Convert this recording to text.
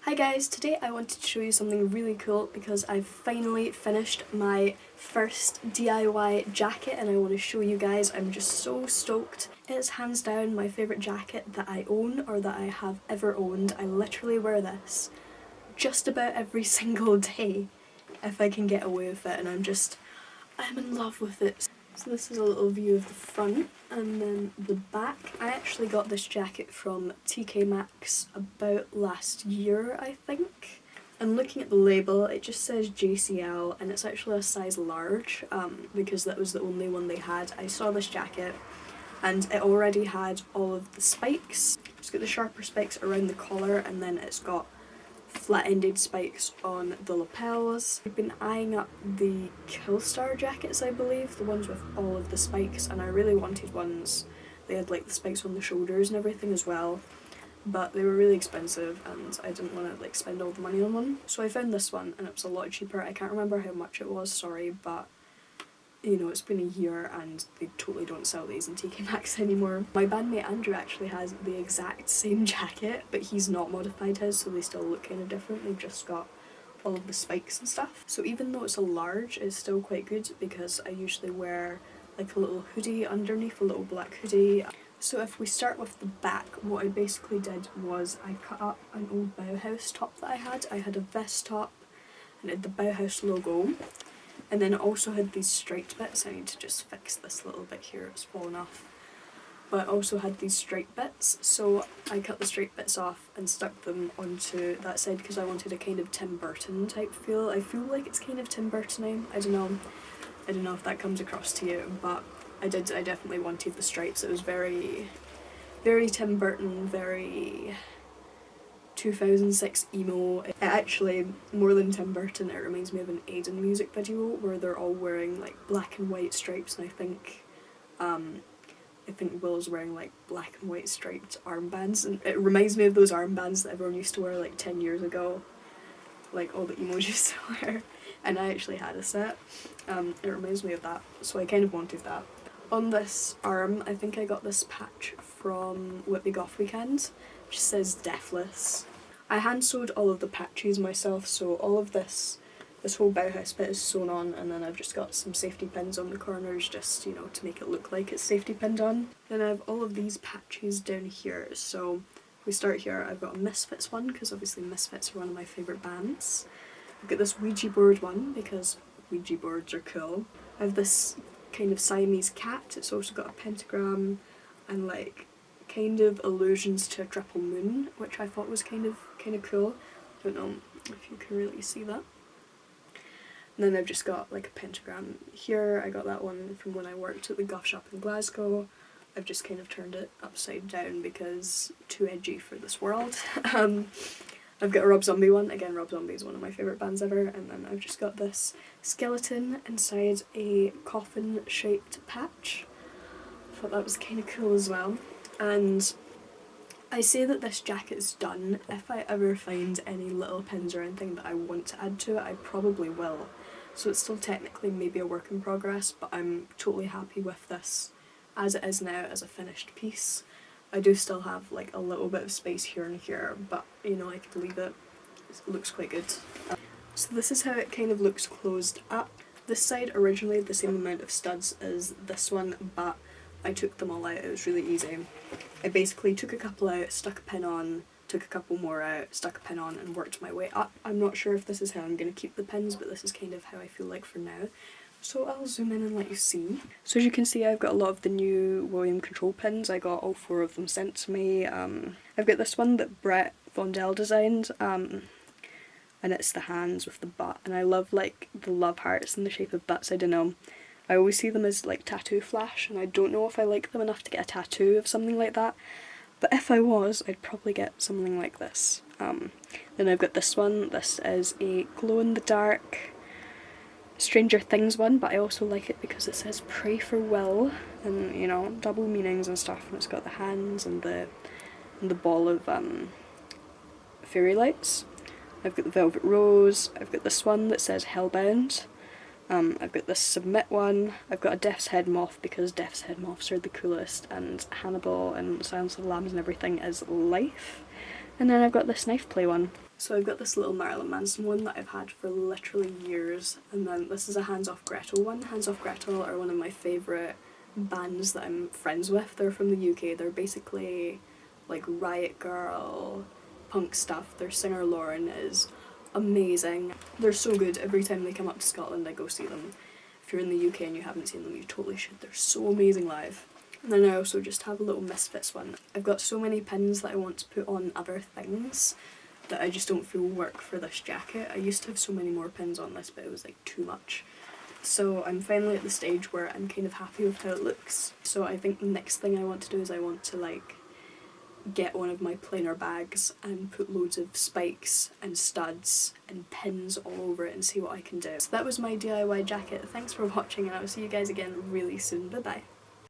Hi guys, today I wanted to show you something really cool because I've finally finished my first DIY jacket and I want to show you guys. I'm just so stoked. It's hands down my favourite jacket that I own or that I have ever owned. I literally wear this just about every single day if I can get away with it, and I'm in love with it. So this is a little view of the front, and then the back. I actually got this jacket from TK Maxx about last year, I think. And looking at the label, it just says JCL, and it's actually a size large, because that was the only one they had. I saw this jacket, and it already had all of the spikes. It's got the sharper spikes around the collar, and then it's got flat-ended spikes on the lapels. I've been eyeing up the Killstar jackets, I believe, the ones with all of the spikes, and I really wanted ones. They had like the spikes on the shoulders and everything as well, but they were really expensive and I didn't want to like spend all the money on one. So I found this one and it was a lot cheaper. I can't remember how much it was, sorry, but you know, it's been a year and they totally don't sell these in TK Maxx anymore. My bandmate Andrew actually has the exact same jacket, but he's not modified his, so they still look kind of different. They've just got all of the spikes and stuff. So even though it's a large, it's still quite good because I usually wear like a little hoodie underneath, a little black hoodie. So if we start with the back, what I basically did was I cut up an old Bauhaus top that I had. I had a vest top and it had the Bauhaus logo. And then it also had these striped bits. I need to just fix this little bit here, it's fallen off. But it also had these striped bits, so I cut the striped bits off and stuck them onto that side because I wanted a kind of Tim Burton type feel. I feel like it's kind of Tim Burton-y. I don't know if that comes across to you, but I definitely wanted the stripes. It was very, very Tim Burton, very 2006 emo. It actually, more than Tim Burton, it reminds me of an Aiden music video where they're all wearing like black and white stripes, and I think Will's wearing like black and white striped armbands, and it reminds me of those armbands that everyone used to wear like 10 years ago, like all the emos used to wear, and I actually had a set. It reminds me of that, so I kind of wanted that. On this arm, I think I got this patch from Whitby Goth Weekend, which says Deathless. I hand sewed all of the patches myself, so all of this whole Bauhaus bit is sewn on, and then I've just got some safety pins on the corners just, you know, to make it look like it's safety pinned on. Then I have all of these patches down here, so if we start here, I've got a Misfits one, because obviously Misfits are one of my favourite bands. I've got this Ouija board one, because Ouija boards are cool. I have this kind of Siamese cat, it's also got a pentagram and like kind of allusions to a triple moon, which I thought was kind of cool. I don't know if you can really see that. And then I've just got like a pentagram here. I got that one from when I worked at the Goth shop in Glasgow. I've just kind of turned it upside down because too edgy for this world. I've got a Rob Zombie one. Again, Rob Zombie is one of my favourite bands ever. And then I've just got this skeleton inside a coffin-shaped patch. I thought that was kind of cool as well. And I say that this jacket is done. If I ever find any little pins or anything that I want to add to it, I probably will. So it's still technically maybe a work in progress, but I'm totally happy with this as it is now as a finished piece. I do still have like a little bit of space here and here, but you know, I could leave it. It looks quite good. So this is how it kind of looks closed up. This side originally had the same amount of studs as this one, but I took them all out. It was really easy. I basically took a couple out, stuck a pin on, took a couple more out, stuck a pin on, and worked my way up. I'm not sure if this is how I'm going to keep the pins, but this is kind of how I feel like for now. So I'll zoom in and let you see. So as you can see, I've got a lot of the new William Control pins. I got all 4 of them sent to me. I've got this one that Brett Vondel designed, and it's the hands with the butt, and I love like the love hearts in the shape of butts. I don't know. I always see them as like tattoo flash, and I don't know if I like them enough to get a tattoo of something like that. But if I was, I'd probably get something like this. Then I've got this one. This is a glow-in-the-dark Stranger Things one, but I also like it because it says pray for Will, and you know, double meanings and stuff, and it's got the hands and the ball of fairy lights. I've got the Velvet Rose. I've got this one that says Hellbound. I've got this Submit one. I've got a Death's Head Moth because Death's Head Moths are the coolest, and Hannibal and Silence of the Lambs and everything is life. And then I've got this knife play one. So I've got this little Marilyn Manson one that I've had for literally years, and then this is a Hands Off Gretel one. Hands Off Gretel are one of my favourite bands that I'm friends with. They're from the UK. They're basically like Riot Girl, punk stuff. Their singer Lauren is amazing. They're so good. Every time they come up to Scotland I go see them. If you're in the UK and you haven't seen them, you totally should. They're so amazing live. And then I also just have a little Misfits one. I've got so many pins that I want to put on other things that I just don't feel work for this jacket. I used to have so many more pins on this, but it was like too much. So I'm finally at the stage where I'm kind of happy with how it looks. So I think the next thing I want to do is I want to like get one of my plainer bags and put loads of spikes and studs and pins all over it and see what I can do. So that was my DIY jacket. Thanks for watching, and I will see you guys again really soon. Bye bye.